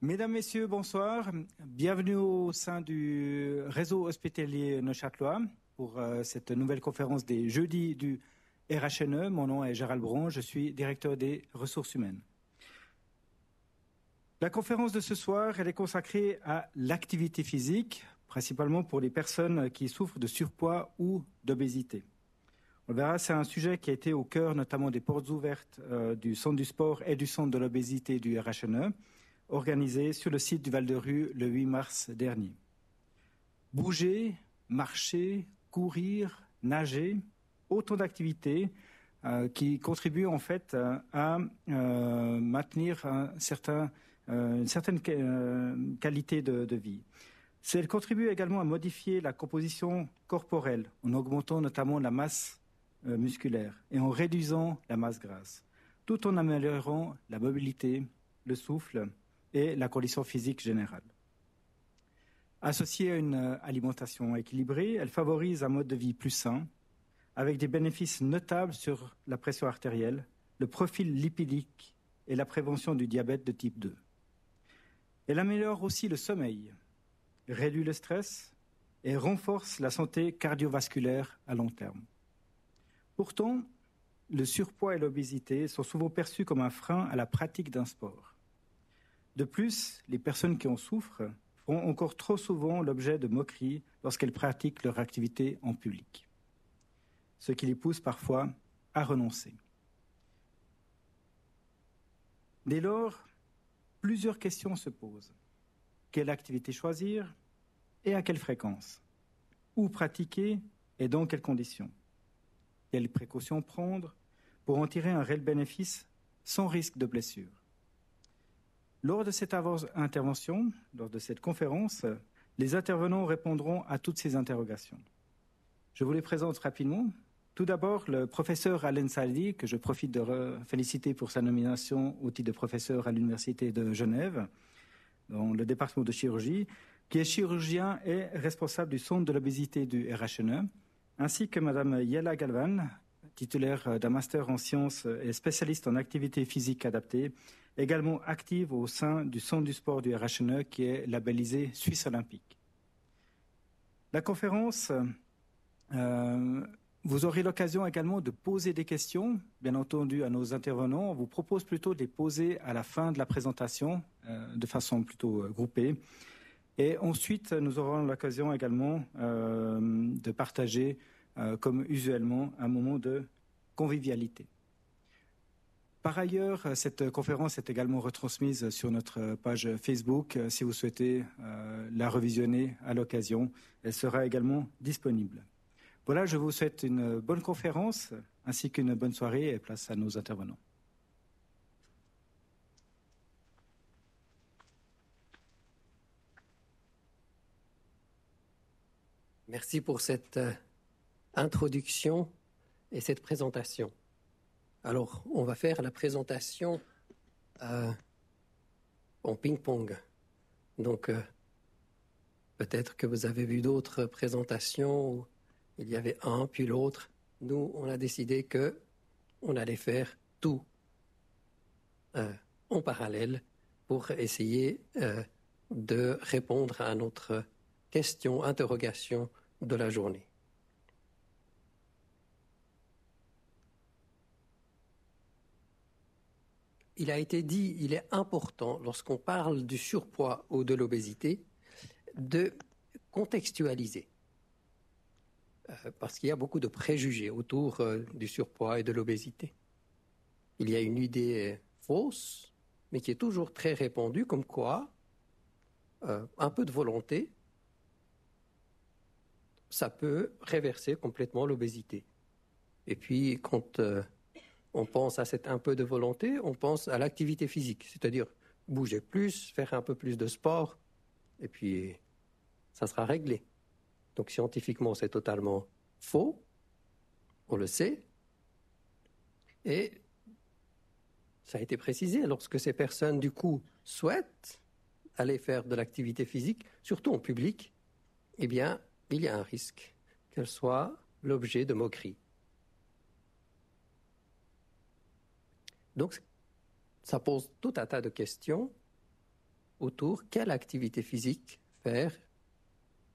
Mesdames, Messieurs, bonsoir. Bienvenue au sein du réseau hospitalier neuchâtelois pour cette nouvelle conférence des jeudis du RHNE. Mon nom est Gérald Bron, je suis directeur des ressources humaines. La conférence de ce soir, elle est consacrée à l'activité physique, principalement pour les personnes qui souffrent de surpoids ou d'obésité. On verra, c'est un sujet qui a été au cœur notamment des portes ouvertes du Centre du sport et du Centre de l'obésité du RHNE, organisé sur le site du Val-de-Rue le 8 mars dernier. Bouger, marcher, courir, nager, autant d'activités qui contribuent en fait à maintenir une certaine qualité de vie. Elle contribue également à modifier la composition corporelle en augmentant notamment la masse musculaire et en réduisant la masse grasse, tout en améliorant la mobilité, le souffle et la condition physique générale. Associée à une alimentation équilibrée, elle favorise un mode de vie plus sain, avec des bénéfices notables sur la pression artérielle, le profil lipidique et la prévention du diabète de type 2. Elle améliore aussi le sommeil, réduit le stress et renforce la santé cardiovasculaire à long terme. Pourtant, le surpoids et l'obésité sont souvent perçus comme un frein à la pratique d'un sport. De plus, les personnes qui en souffrent font encore trop souvent l'objet de moqueries lorsqu'elles pratiquent leur activité en public, ce qui les pousse parfois à renoncer. Dès lors, plusieurs questions se posent. Quelle activité choisir et à quelle fréquence? Où pratiquer et dans quelles conditions? Quelles précautions prendre pour en tirer un réel bénéfice sans risque de blessure? Lors de cette intervention, lors de cette conférence, les intervenants répondront à toutes ces interrogations. Je vous les présente rapidement. Tout d'abord, le professeur Alain Saldi, que je profite de féliciter pour sa nomination au titre de professeur à l'Université de Genève, dans le département de chirurgie, qui est chirurgien et responsable du Centre de l'obésité du RHNE, ainsi que Madame Yella Galvan, titulaire d'un master en sciences et spécialiste en activité physique adaptée, également active au sein du Centre du sport du RHNE qui est labellisé Suisse Olympique. La conférence, vous aurez l'occasion également de poser des questions, bien entendu à nos intervenants. On vous propose plutôt de les poser à la fin de la présentation, de façon plutôt groupée. Et ensuite, nous aurons l'occasion également de partager, comme usuellement, un moment de convivialité. Par ailleurs, cette conférence est également retransmise sur notre page Facebook. Si vous souhaitez la revisionner à l'occasion, elle sera également disponible. Voilà, je vous souhaite une bonne conférence ainsi qu'une bonne soirée et place à nos intervenants. Merci pour cette introduction et cette présentation. Alors, on va faire la présentation en ping-pong. Donc, peut-être que vous avez vu d'autres présentations où il y avait un puis l'autre. Nous, on a décidé que on allait faire tout en parallèle pour essayer de répondre à notre question, interrogation de la journée. Il a été dit, il est important, lorsqu'on parle du surpoids ou de l'obésité, de contextualiser. Parce qu'il y a beaucoup de préjugés autour du surpoids et de l'obésité. Il y a une idée fausse, mais qui est toujours très répandue, comme quoi un peu de volonté, ça peut réverser complètement l'obésité. Et puis, quand on pense à cet un peu de volonté, on pense à l'activité physique, c'est-à-dire bouger plus, faire un peu plus de sport, et puis ça sera réglé. Donc scientifiquement, c'est totalement faux, on le sait, et ça a été précisé, lorsque ces personnes, du coup, souhaitent aller faire de l'activité physique, surtout en public, eh bien, il y a un risque qu'elles soient l'objet de moqueries. Donc, ça pose tout un tas de questions autour quelle activité physique faire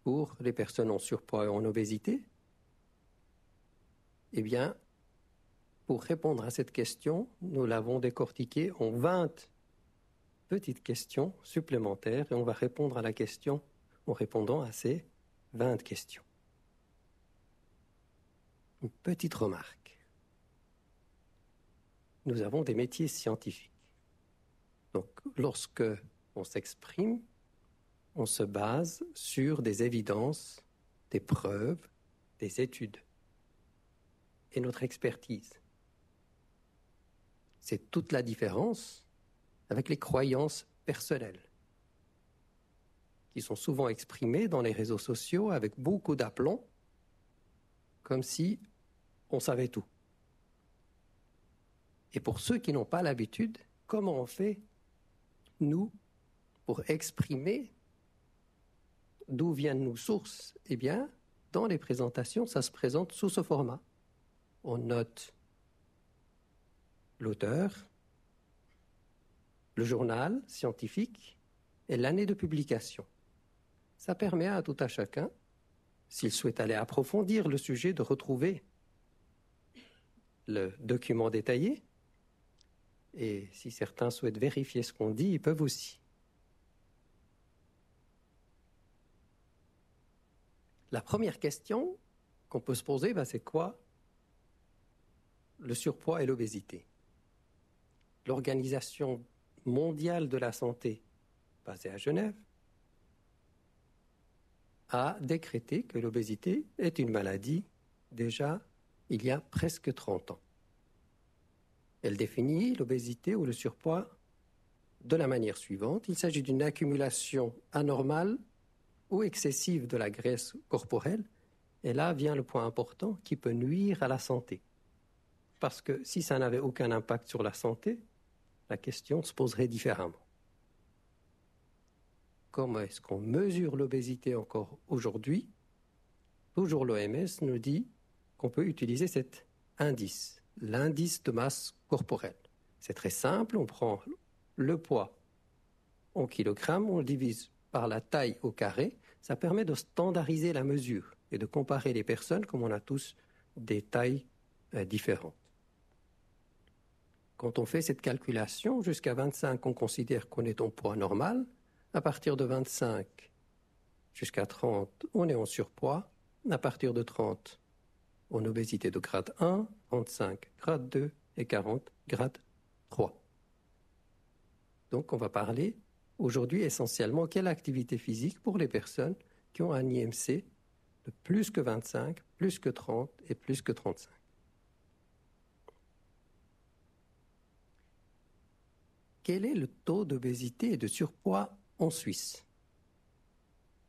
pour les personnes en surpoids et en obésité. Eh bien, pour répondre à cette question, nous l'avons décortiquée en 20 petites questions supplémentaires et on va répondre à la question en répondant à ces 20 questions. Une petite remarque. Nous avons des métiers scientifiques. Donc, lorsque on s'exprime, on se base sur des évidences, des preuves, des études et notre expertise. C'est toute la différence avec les croyances personnelles qui sont souvent exprimées dans les réseaux sociaux avec beaucoup d'aplomb, comme si on savait tout. Et pour ceux qui n'ont pas l'habitude, comment on fait, nous, pour exprimer d'où viennent nos sources? Eh bien, dans les présentations, ça se présente sous ce format. On note l'auteur, le journal scientifique et l'année de publication. Ça permet à tout à chacun, s'il souhaite aller approfondir le sujet, de retrouver le document détaillé. Et si certains souhaitent vérifier ce qu'on dit, ils peuvent aussi. La première question qu'on peut se poser, c'est quoi le surpoids et l'obésité? L'Organisation mondiale de la santé, basée à Genève, a décrété que l'obésité est une maladie déjà il y a presque 30 ans. Elle définit l'obésité ou le surpoids de la manière suivante. Il s'agit d'une accumulation anormale ou excessive de la graisse corporelle. Et là vient le point important qui peut nuire à la santé. Parce que si ça n'avait aucun impact sur la santé, la question se poserait différemment. Comment est-ce qu'on mesure l'obésité encore aujourd'hui? Toujours l'OMS nous dit qu'on peut utiliser cet indice, l'indice de masse corporelle. C'est très simple, on prend le poids en kilogrammes, on le divise par la taille au carré. Ça permet de standardiser la mesure et de comparer les personnes comme on a tous des tailles différentes. Quand on fait cette calculation, jusqu'à 25, on considère qu'on est en poids normal. À partir de 25 jusqu'à 30, on est en surpoids. À partir de 30, en obésité de grade 1, 35, grade 2 et 40, grade 3. Donc on va parler aujourd'hui essentiellement quelle activité physique pour les personnes qui ont un IMC de plus que 25, plus que 30 et plus que 35. Quel est le taux d'obésité et de surpoids en Suisse?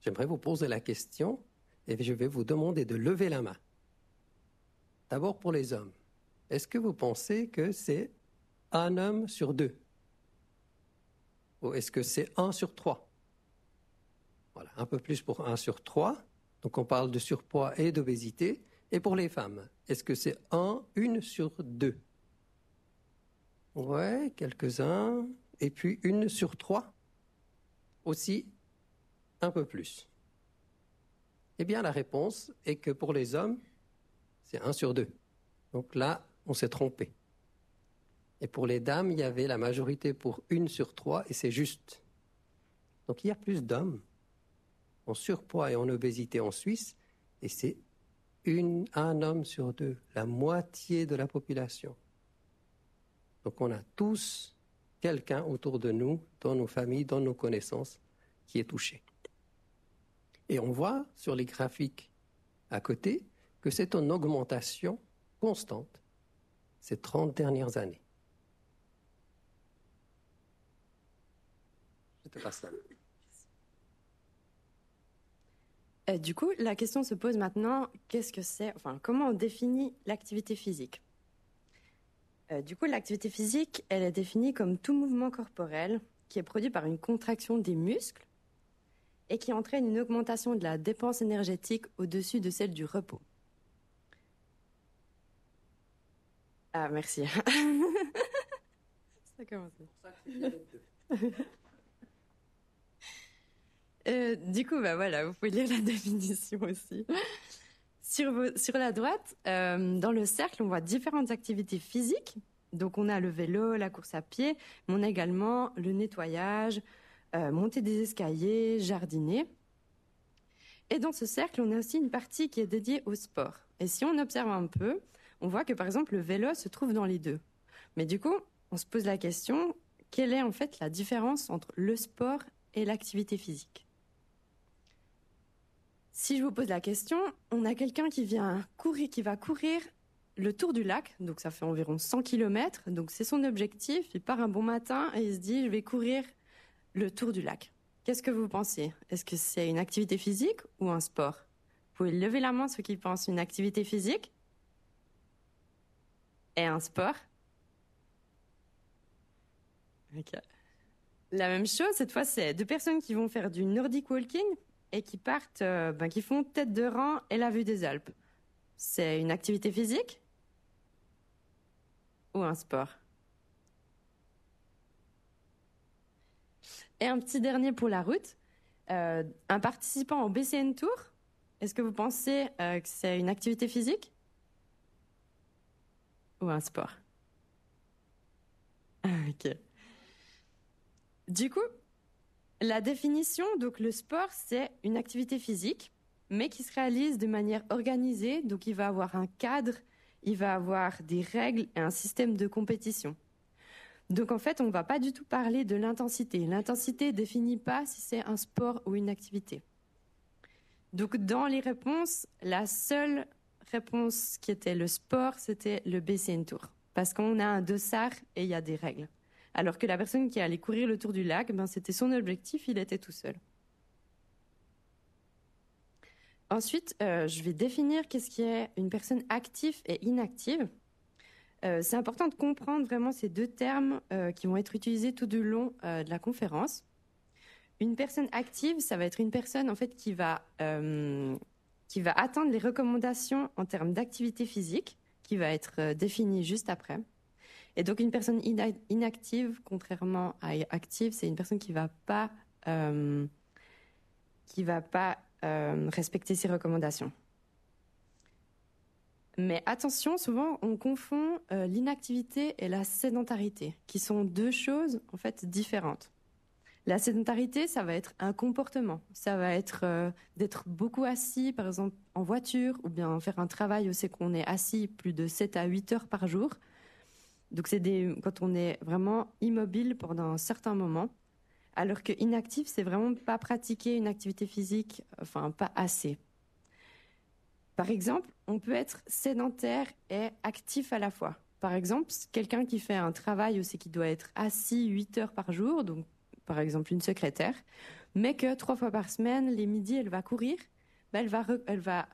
J'aimerais vous poser la question et je vais vous demander de lever la main. D'abord pour les hommes. Est-ce que vous pensez que c'est un homme sur 2? Ou est-ce que c'est 1 sur 3? Voilà, un peu plus pour 1 sur 3. Donc on parle de surpoids et d'obésité. Et pour les femmes, est-ce que c'est 1 sur 2? Ouais, quelques-uns. Et puis 1 sur 3? Aussi, un peu plus. Eh bien, la réponse est que pour les hommes, c'est 1 sur 2. Donc là, on s'est trompé. Et pour les dames, il y avait la majorité pour 1 sur 3 et c'est juste. Donc il y a plus d'hommes en surpoids et en obésité en Suisse et c'est un homme sur 2, la moitié de la population. Donc on a tous quelqu'un autour de nous, dans nos familles, dans nos connaissances, qui est touché. Et on voit sur les graphiques à côté que c'est en augmentation constante ces 30 dernières années. Je te passe la main. Du coup, la question se pose maintenant, qu'est-ce que c'est, comment on définit l'activité physique? Du coup, l'activité physique, elle est définie comme tout mouvement corporel qui est produit par une contraction des muscles et qui entraîne une augmentation de la dépense énergétique au-dessus de celle du repos. Ah, merci. Ça commence. Du coup, voilà, vous pouvez lire la définition aussi. Sur la droite, dans le cercle, on voit différentes activités physiques. Donc, on a le vélo, la course à pied, mais on a également le nettoyage, monter des escaliers, jardiner. Et dans ce cercle, on a aussi une partie qui est dédiée au sport. Et si on observe un peu, on voit que, par exemple, le vélo se trouve dans les deux. Mais du coup, on se pose la question, quelle est en fait la différence entre le sport et l'activité physique ? Si je vous pose la question, on a quelqu'un qui va courir le tour du lac, donc ça fait environ 100 km, donc c'est son objectif, il part un bon matin et il se dit « je vais courir le tour du lac ». Qu'est-ce que vous pensez ? Est-ce que c'est une activité physique ou un sport ? Vous pouvez lever la main ceux qui pensent une activité physique et un sport. Okay. La même chose, cette fois, c'est 2 personnes qui vont faire du Nordic Walking et qui partent, qui font tête de rang et la vue des Alpes. C'est une activité physique ou un sport ? Et un petit dernier pour la route. Un participant au BCN Tour, est-ce que vous pensez que c'est une activité physique ou un sport ? Ok. Du coup, la définition, donc le sport, c'est une activité physique, mais qui se réalise de manière organisée. Donc, il va avoir un cadre, il va avoir des règles et un système de compétition. Donc, en fait, on ne va pas du tout parler de l'intensité. L'intensité ne définit pas si c'est un sport ou une activité. Donc, dans les réponses, la seule réponse qui était le sport, c'était le BCN Tour. Parce qu'on a un dossard et il y a des règles. Alors que la personne qui allait courir le tour du lac, c'était son objectif, il était tout seul. Ensuite, je vais définir qu'est-ce qui est une personne active et inactive. C'est important de comprendre vraiment ces 2 termes qui vont être utilisés tout du long de la conférence. Une personne active, ça va être une personne en fait qui va atteindre les recommandations en termes d'activité physique, qui va être définie juste après. Et donc, une personne inactive, contrairement à active, c'est une personne qui va pas respecter ses recommandations. Mais attention, souvent, on confond l'inactivité et la sédentarité, qui sont 2 choses, en fait, différentes. La sédentarité, ça va être un comportement. Ça va être d'être beaucoup assis, par exemple, en voiture, ou bien faire un travail où c'est qu'on est assis plus de 7 à 8 heures par jour. Donc, c'est quand on est vraiment immobile pendant un certain moment, alors que inactif, c'est vraiment pas pratiquer une activité physique, enfin, pas assez. Par exemple, on peut être sédentaire et actif à la fois. Par exemple, quelqu'un qui fait un travail où c'est qu'il doit être assis 8 heures par jour, donc par exemple une secrétaire, mais que 3 fois par semaine, les midis, elle va courir, elle va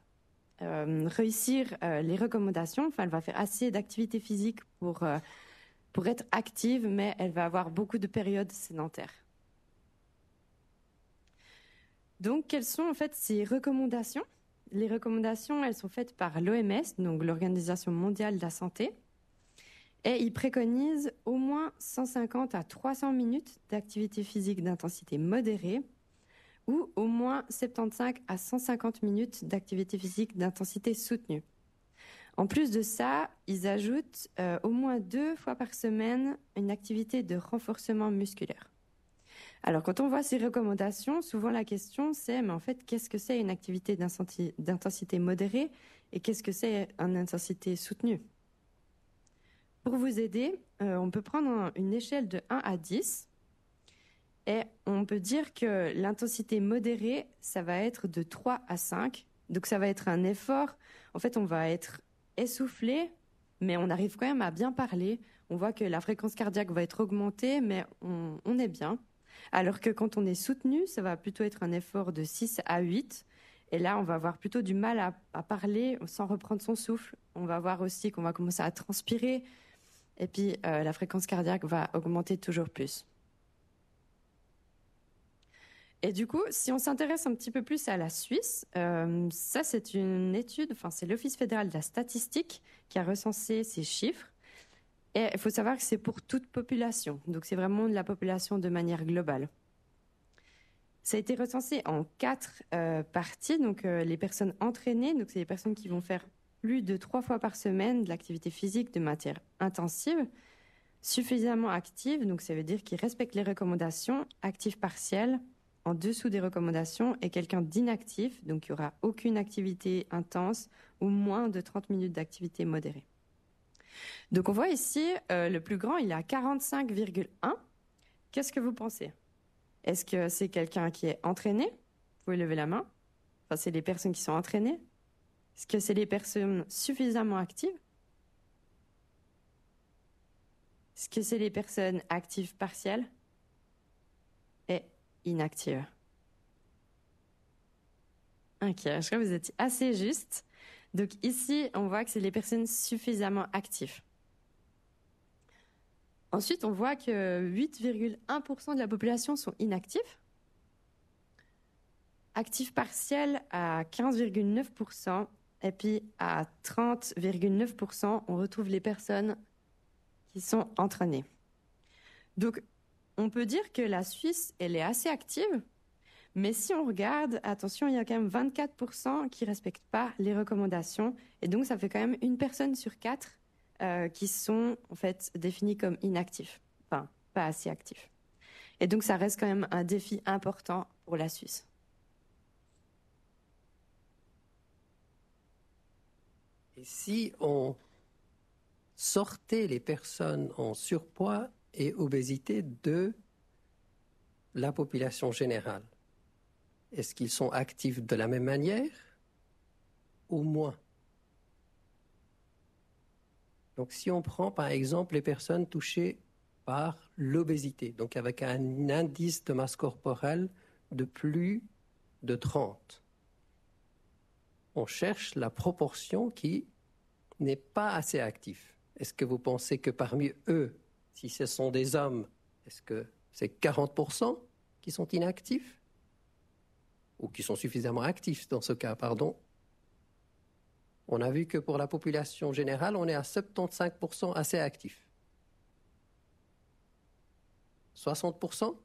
réussir les recommandations, enfin elle va faire assez d'activité physique pour être active, mais elle va avoir beaucoup de périodes sédentaires. Donc, quelles sont en fait ces recommandations ? Les recommandations, elles sont faites par l'OMS, donc l'Organisation mondiale de la santé, et ils préconisent au moins 150 à 300 minutes d'activité physique d'intensité modérée ou au moins 75 à 150 minutes d'activité physique d'intensité soutenue. En plus de ça, ils ajoutent au moins 2 fois par semaine une activité de renforcement musculaire. Alors, quand on voit ces recommandations, souvent la question c'est, mais en fait, qu'est-ce que c'est une activité d'intensité modérée et qu'est-ce que c'est une intensité soutenue ? Pour vous aider, on peut prendre une échelle de 1 à 10 et on peut dire que l'intensité modérée, ça va être de 3 à 5. Donc, ça va être un effort. En fait, on va être essoufflé, mais on arrive quand même à bien parler. On voit que la fréquence cardiaque va être augmentée, mais on est bien. Alors que quand on est soutenu, ça va plutôt être un effort de 6 à 8. Et là, on va avoir plutôt du mal à parler sans reprendre son souffle. On va voir aussi qu'on va commencer à transpirer. Et puis, la fréquence cardiaque va augmenter toujours plus. Et du coup, si on s'intéresse un petit peu plus à la Suisse, ça, c'est une étude, c'est l'Office fédéral de la statistique qui a recensé ces chiffres. Et il faut savoir que c'est pour toute population. Donc, c'est vraiment de la population de manière globale. Ça a été recensé en 4 parties. Donc, les personnes entraînées, donc c'est les personnes qui vont faire plus de 3 fois par semaine de l'activité physique de matière intensive, suffisamment active, donc ça veut dire qu'ils respectent les recommandations, actif partiel, en dessous des recommandations, et quelqu'un d'inactif, donc il n'y aura aucune activité intense ou moins de 30 minutes d'activité modérée. Donc on voit ici, le plus grand, il est à 45,1. Qu'est-ce que vous pensez? Est-ce que c'est quelqu'un qui est entraîné? Vous pouvez lever la main. Enfin, c'est les personnes qui sont entraînées. Est-ce que c'est les personnes suffisamment actives? Est-ce que c'est les personnes actives partielles et inactives? Ok, je crois que vous êtes assez juste. Donc ici, on voit que c'est les personnes suffisamment actives. Ensuite, on voit que 8,1% de la population sont inactifs. Actifs partiels à 15,9%. Et puis à 30,9%, on retrouve les personnes qui sont entraînées. Donc, on peut dire que la Suisse, elle est assez active. Mais si on regarde, attention, il y a quand même 24% qui ne respectent pas les recommandations. Et donc, ça fait quand même 1 personne sur 4 qui sont en fait définis comme inactifs. Enfin, pas assez actifs. Et donc, ça reste quand même un défi important pour la Suisse. Et si on sortait les personnes en surpoids et obésité de la population générale, est-ce qu'ils sont actifs de la même manière ou moins? Donc si on prend par exemple les personnes touchées par l'obésité, donc avec un indice de masse corporelle de plus de 30, on cherche la proportion qui n'est pas assez active. Est-ce que vous pensez que parmi eux, si ce sont des hommes, est-ce que c'est 40% qui sont inactifs? Ou qui sont suffisamment actifs dans ce cas, pardon. On a vu que pour la population générale, on est à 75% assez actifs. 60%?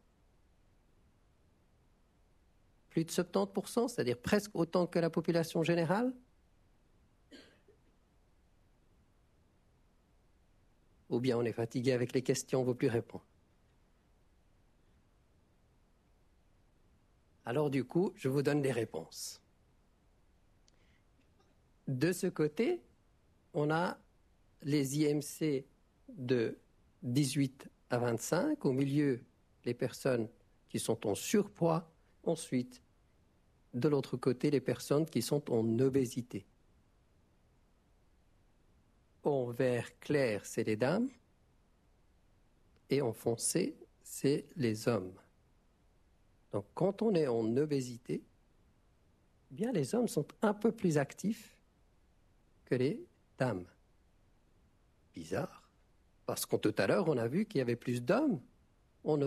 Plus de 70%, c'est-à-dire presque autant que la population générale? Ou bien on est fatigué avec les questions, on ne veut plus répondre. Alors du coup, je vous donne des réponses. De ce côté, on a les IMC de 18 à 25, au milieu, les personnes qui sont en surpoids, ensuite, de l'autre côté, les personnes qui sont en obésité. En vert clair, c'est les dames, et en foncé, c'est les hommes. Donc, quand on est en obésité, eh bien, les hommes sont un peu plus actifs que les dames. Bizarre, parce que tout à l'heure, on a vu qu'il y avait plus d'hommes en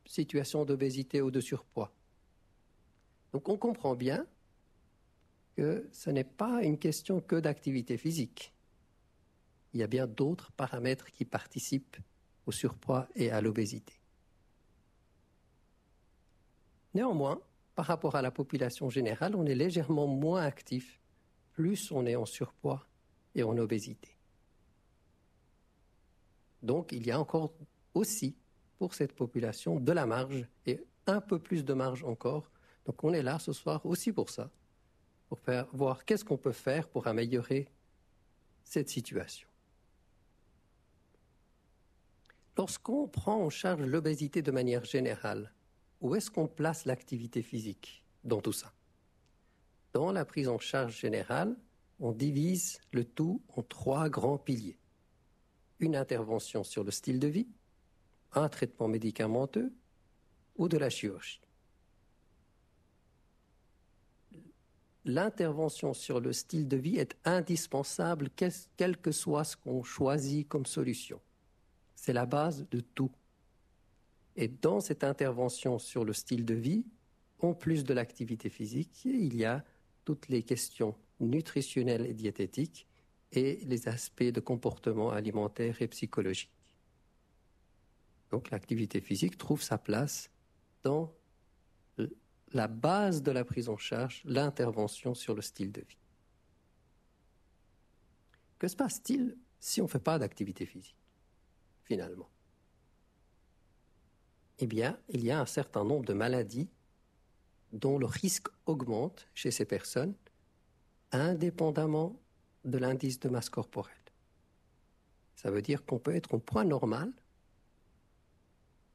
situation d'obésité ou de surpoids. Donc, on comprend bien que ce n'est pas une question que d'activité physique. Il y a bien d'autres paramètres qui participent au surpoids et à l'obésité. Néanmoins, par rapport à la population générale, on est légèrement moins actif, plus on est en surpoids et en obésité. Donc, il y a encore aussi, pour cette population, de la marge et un peu plus de marge encore. Donc, on est là ce soir aussi pour ça, pour voir qu'est-ce qu'on peut faire pour améliorer cette situation. Lorsqu'on prend en charge l'obésité de manière générale, où est-ce qu'on place l'activité physique dans tout ça? Dans la prise en charge générale, on divise le tout en 3 grands piliers. Une intervention sur le style de vie, un traitement médicamenteux ou de la chirurgie. L'intervention sur le style de vie est indispensable, quel que soit ce qu'on choisit comme solution. C'est la base de tout. Et dans cette intervention sur le style de vie, en plus de l'activité physique, il y a toutes les questions nutritionnelles et diététiques et les aspects de comportement alimentaire et psychologique. Donc l'activité physique trouve sa place dans la base de la prise en charge, l'intervention sur le style de vie. Que se passe-t-il si on ne fait pas d'activité physique, finalement? Eh bien, il y a un certain nombre de maladies dont le risque augmente chez ces personnes, indépendamment de l'indice de masse corporelle. Ça veut dire qu'on peut être au point normal,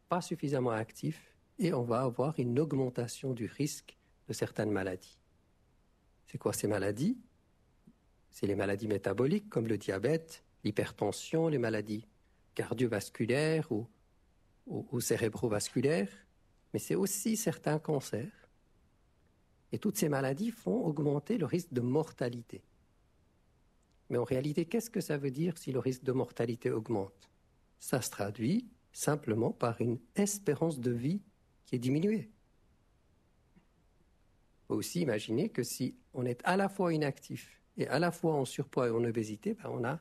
pas suffisamment actif, et on va avoir une augmentation du risque de certaines maladies. C'est quoi ces maladies? C'est les maladies métaboliques comme le diabète, l'hypertension, les maladies cardiovasculaires ou cérébrovasculaires, mais c'est aussi certains cancers. Et toutes ces maladies font augmenter le risque de mortalité. Mais en réalité, qu'est-ce que ça veut dire si le risque de mortalité augmente? Ça se traduit simplement par une espérance de vie qui est diminuée. Il faut aussi imaginer que si on est à la fois inactif et à la fois en surpoids et en obésité, on a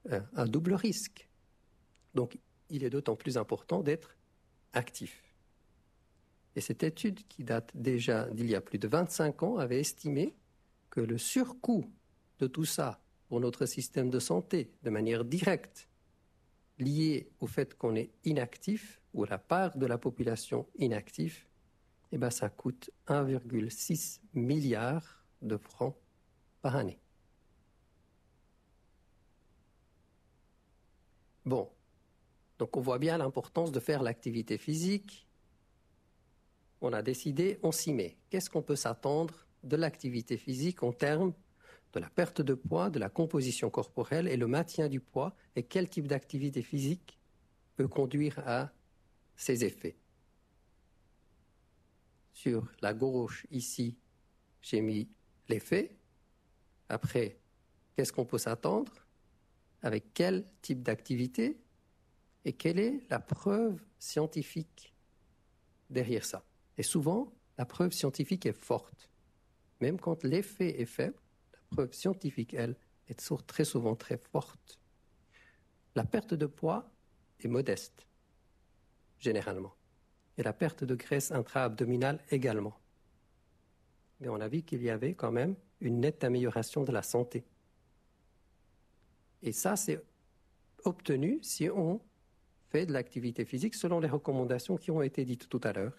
un double risque. Donc, il est d'autant plus important d'être actif. Et cette étude, qui date déjà d'il y a plus de 25 ans, avait estimé que le surcoût de tout ça pour notre système de santé, de manière directe, lié au fait qu'on est inactif, ou la part de la population inactive, ça coûte 1,6 milliard de francs par année. Bon, donc on voit bien l'importance de faire l'activité physique. On a décidé, on s'y met. Qu'est-ce qu'on peut s'attendre de l'activité physique en termes de la perte de poids, de la composition corporelle et le maintien du poids, et quel type d'activité physique peut conduire à ces effets? Sur la gauche, ici, j'ai mis l'effet. Après, qu'est-ce qu'on peut s'attendre? Avec quel type d'activité? Et quelle est la preuve scientifique derrière ça? Et souvent, la preuve scientifique est forte. Même quand l'effet est faible, la preuve scientifique, elle, est très souvent très forte. La perte de poids est modeste, généralement. Et la perte de graisse intra-abdominale également. Mais on a vu qu'il y avait quand même une nette amélioration de la santé. Et ça, c'est obtenu si on fait de l'activité physique selon les recommandations qui ont été dites tout à l'heure.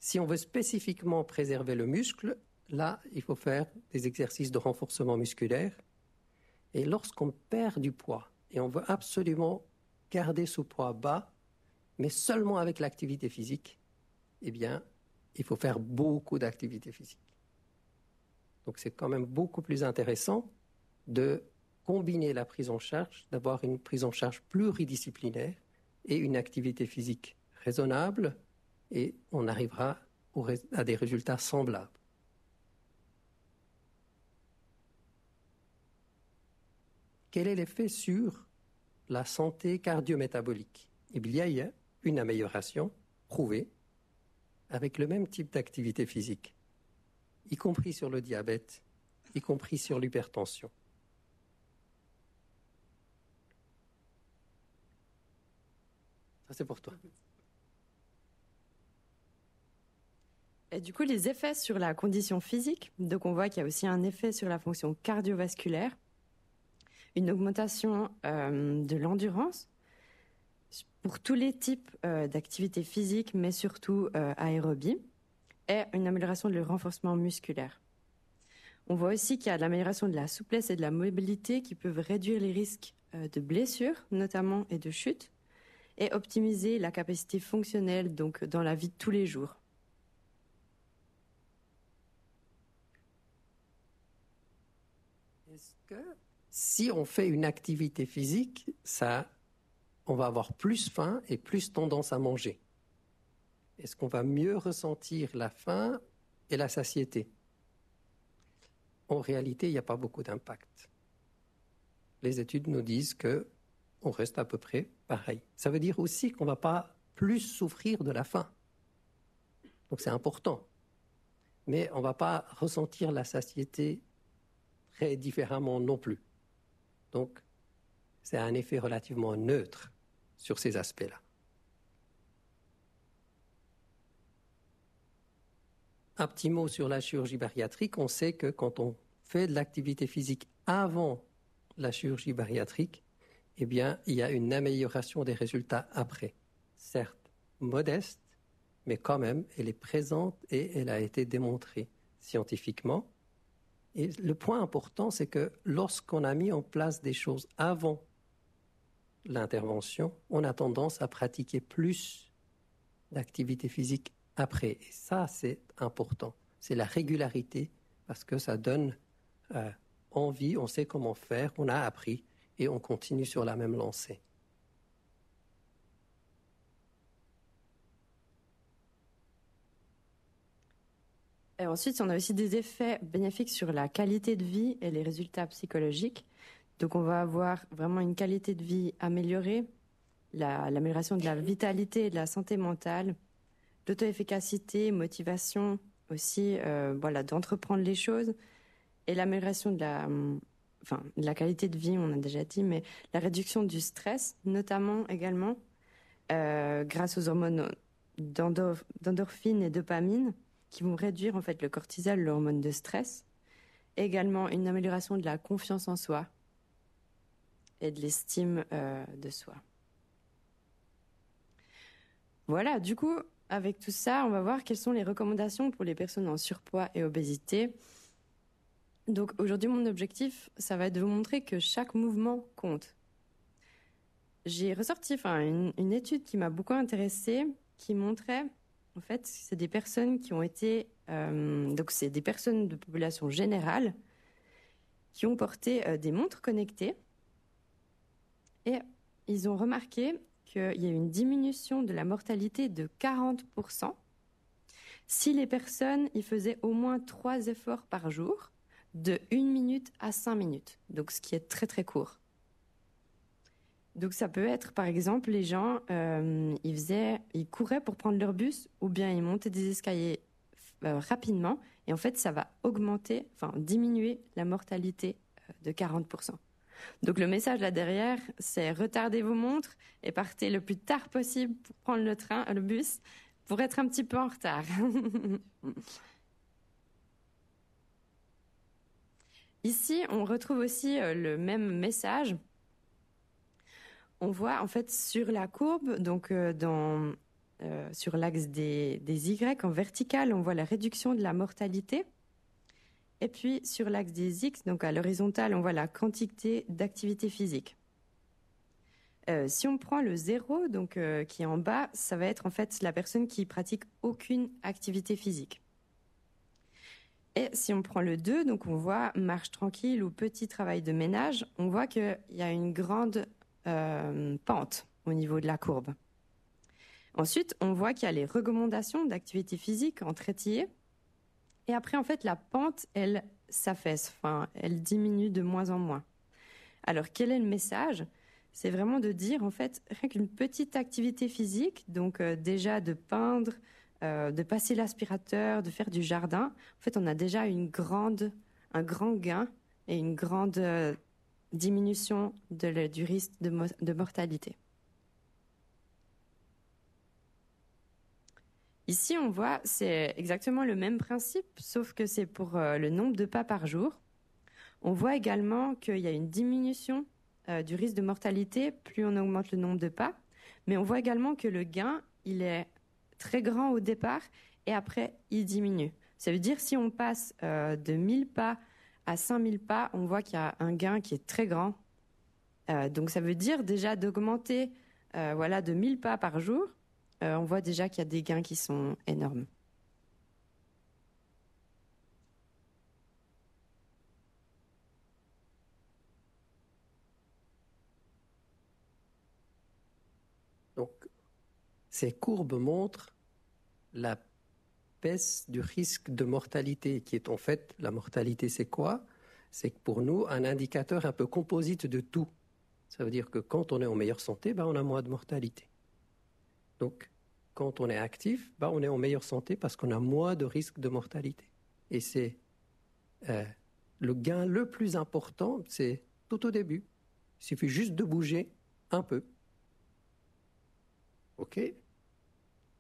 Si on veut spécifiquement préserver le muscle, là, il faut faire des exercices de renforcement musculaire. Et lorsqu'on perd du poids et on veut absolument garder ce poids bas, mais seulement avec l'activité physique, eh bien, il faut faire beaucoup d'activité physique. Donc, c'est quand même beaucoup plus intéressant de combiner la prise en charge, d'avoir une prise en charge pluridisciplinaire et une activité physique raisonnable, et on arrivera à des résultats semblables. Quel est l'effet sur la santé cardio-métabolique? Eh bien, il y a une amélioration prouvée avec le même type d'activité physique, y compris sur le diabète, y compris sur l'hypertension. Ça, c'est pour toi. Et du coup, les effets sur la condition physique, donc on voit qu'il y a aussi un effet sur la fonction cardiovasculaire, une augmentation de l'endurance pour tous les types d'activités physiques, mais surtout aérobie, et une amélioration du renforcement musculaire. On voit aussi qu'il y a de l'amélioration de la souplesse et de la mobilité qui peuvent réduire les risques de blessures, notamment, et de chute, et optimiser la capacité fonctionnelle donc, dans la vie de tous les jours. Est-ce que si on fait une activité physique, on va avoir plus faim et plus tendance à manger? Est-ce qu'on va mieux ressentir la faim et la satiété? En réalité, il n'y a pas beaucoup d'impact. Les études nous disent qu'on reste à peu près pareil. Ça veut dire aussi qu'on ne va pas plus souffrir de la faim. Donc c'est important. Mais on ne va pas ressentir la satiété très différemment non plus. Donc, c'est un effet relativement neutre sur ces aspects-là. un petit mot sur la chirurgie bariatrique. On sait que quand on fait de l'activité physique avant la chirurgie bariatrique, eh bien, il y a une amélioration des résultats après. Certes, modeste, mais quand même, elle est présente et elle a été démontrée scientifiquement. Et le point important, c'est que lorsqu'on a mis en place des choses avant l'intervention, on a tendance à pratiquer plus d'activité physique après. Et ça, c'est important. C'est la régularité, parce que ça donne envie, on sait comment faire, on a appris et on continue sur la même lancée. Et ensuite, on a aussi des effets bénéfiques sur la qualité de vie et les résultats psychologiques. Donc, on va avoir vraiment une qualité de vie améliorée, l'amélioration de la vitalité et de la santé mentale, l'auto-efficacité, motivation aussi, d'entreprendre les choses, et l'amélioration de la qualité de vie, on a déjà dit, mais la réduction du stress, notamment également, grâce aux hormones d'endorphine et dopamine, qui vont réduire en fait le cortisol, l'hormone de stress. Également une amélioration de la confiance en soi et de l'estime de soi. Voilà, du coup, avec tout ça, on va voir quelles sont les recommandations pour les personnes en surpoids et obésité. Donc aujourd'hui, mon objectif, ça va être de vous montrer que chaque mouvement compte. J'ai ressorti une étude qui m'a beaucoup intéressée, qui montrait, en fait, c'est des personnes qui ont été... donc c'est des personnes de population générale qui ont porté des montres connectées. Et ils ont remarqué qu'il y a eu une diminution de la mortalité de 40% si les personnes y faisaient au moins 3 efforts par jour, de 1 minute à 5 minutes, donc ce qui est très très court. Donc ça peut être, par exemple, les gens, ils couraient pour prendre leur bus ou bien ils montaient des escaliers rapidement et en fait ça va diminuer la mortalité de 40%. Donc le message là derrière, c'est retardez vos montres et partez le plus tard possible pour prendre le bus, pour être un petit peu en retard. Ici, on retrouve aussi le même message. On voit en fait sur la courbe, donc sur l'axe des Y en vertical, on voit la réduction de la mortalité. Et puis sur l'axe des X, donc à l'horizontale, on voit la quantité d'activité physique. Si on prend le 0, donc qui est en bas, ça va être en fait la personne qui pratique aucune activité physique. Et si on prend le 2, donc on voit marche tranquille ou petit travail de ménage, on voit qu'il y a une grande pente au niveau de la courbe. Ensuite, on voit qu'il y a les recommandations d'activité physique en trétillé. Et après, en fait, la pente, elle s'affaisse, elle diminue de moins en moins. Alors, quel est le message ? C'est vraiment de dire, en fait, rien qu'une petite activité physique, donc déjà de peindre, de passer l'aspirateur, de faire du jardin, en fait, on a déjà un grand gain et une grande diminution du risque de mortalité. Ici, on voit, c'est exactement le même principe, sauf que c'est pour le nombre de pas par jour. On voit également qu'il y a une diminution du risque de mortalité, plus on augmente le nombre de pas. Mais on voit également que le gain, il est très grand au départ et après, il diminue. Ça veut dire si on passe de 1000 pas à 5000 pas, on voit qu'il y a un gain qui est très grand. Donc ça veut dire déjà d'augmenter de 1000 pas par jour. On voit déjà qu'il y a des gains qui sont énormes. Donc, ces courbes montrent la baisse du risque de mortalité, qui est en fait, la mortalité c'est quoi ? C'est pour nous un indicateur un peu composite de tout. Ça veut dire que quand on est en meilleure santé, on a moins de mortalité. Donc, quand on est actif, on est en meilleure santé parce qu'on a moins de risque de mortalité. Et c'est le gain le plus important, c'est tout au début. Il suffit juste de bouger un peu. OK ?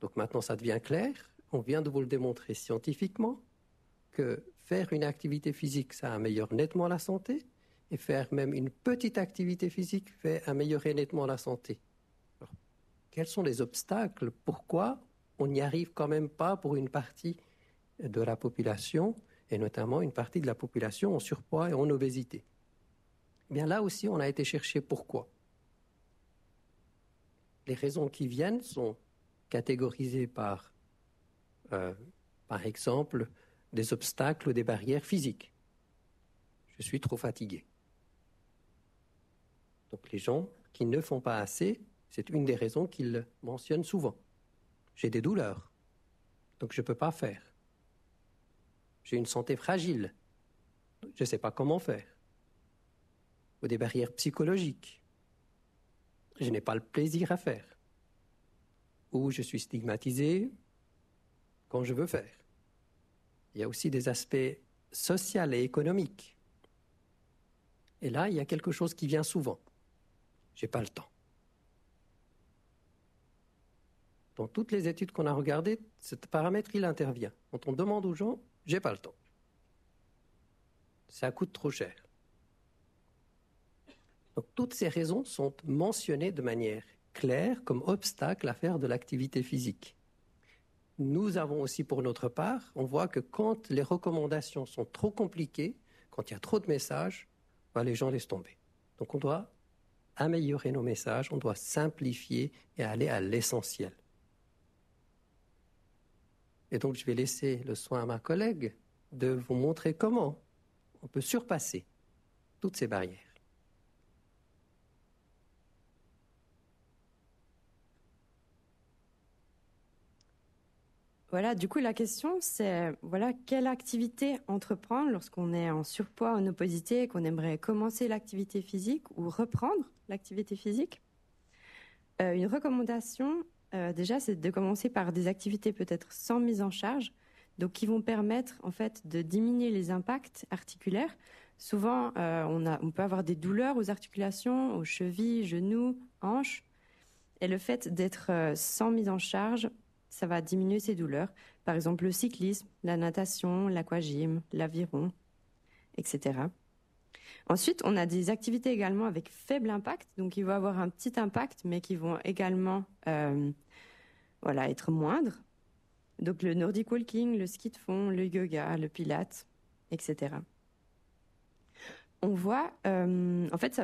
Donc maintenant, ça devient clair. On vient de vous le démontrer scientifiquement que faire une activité physique, ça améliore nettement la santé, et faire même une petite activité physique fait améliorer nettement la santé. Alors, quels sont les obstacles? Pourquoi on n'y arrive quand même pas pour une partie de la population, et notamment une partie de la population en surpoids et en obésité? Eh bien là aussi, on a été chercher pourquoi. Les raisons qui viennent sont catégorisées par exemple, des obstacles ou des barrières physiques. Je suis trop fatigué. Donc les gens qui ne font pas assez, c'est une des raisons qu'ils mentionnent souvent. J'ai des douleurs, donc je ne peux pas faire. J'ai une santé fragile, je ne sais pas comment faire. Ou des barrières psychologiques. Je n'ai pas le plaisir à faire. Ou je suis stigmatisé quand je veux faire. Il y a aussi des aspects sociaux et économiques. Et là, il y a quelque chose qui vient souvent. J'ai pas le temps. Dans toutes les études qu'on a regardées, ce paramètre, il intervient. Quand on demande aux gens, j'ai pas le temps. Ça coûte trop cher. Donc toutes ces raisons sont mentionnées de manière claire comme obstacle à faire de l'activité physique. Nous avons aussi pour notre part, on voit que quand les recommandations sont trop compliquées, quand il y a trop de messages, les gens laissent tomber. Donc on doit améliorer nos messages, on doit simplifier et aller à l'essentiel. Et donc je vais laisser le soin à ma collègue de vous montrer comment on peut surpasser toutes ces barrières. Voilà, du coup, la question, c'est quelle activité entreprendre lorsqu'on est en surpoids, en obésité, et qu'on aimerait commencer l'activité physique ou reprendre l'activité physique. Une recommandation, déjà, c'est de commencer par des activités peut-être sans mise en charge, donc qui vont permettre en fait de diminuer les impacts articulaires. Souvent, on peut avoir des douleurs aux articulations, aux chevilles, genoux, hanches, et le fait d'être sans mise en charge, ça va diminuer ces douleurs. Par exemple, le cyclisme, la natation, l'aquagym, l'aviron, etc. Ensuite, on a des activités également avec faible impact, donc qui vont avoir un petit impact, mais qui vont également être moindres. Donc le Nordic Walking, le ski de fond, le yoga, le pilates, etc. On voit, en fait,